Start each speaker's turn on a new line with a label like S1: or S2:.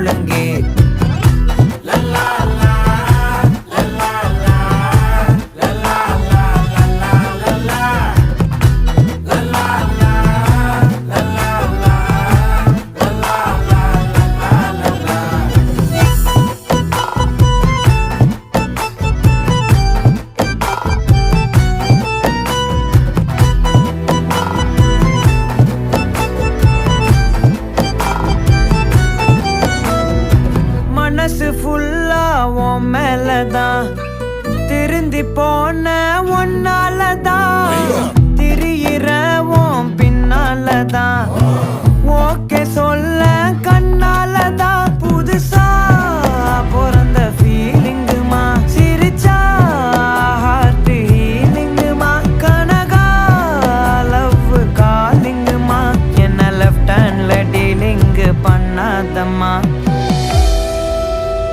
S1: முழங்கே. மனசு ஃபுல்லா உன் மேலதான், திருந்தி போன ஒன்னாலதான், திரியிற உன் பின்னாலதான், ஓகே சொல்ல கண்ணாலதான். புதுசா பிறந்த ஃபீலிங்குமா, சிரிச்சா ஹார்ட் ஹீலிங்குமா, கனகா லவ் காலிங்குமா, என்ன லெஃப்ட் ஹேண்ட்ல டீலிங்கு பண்ணாதம்மா.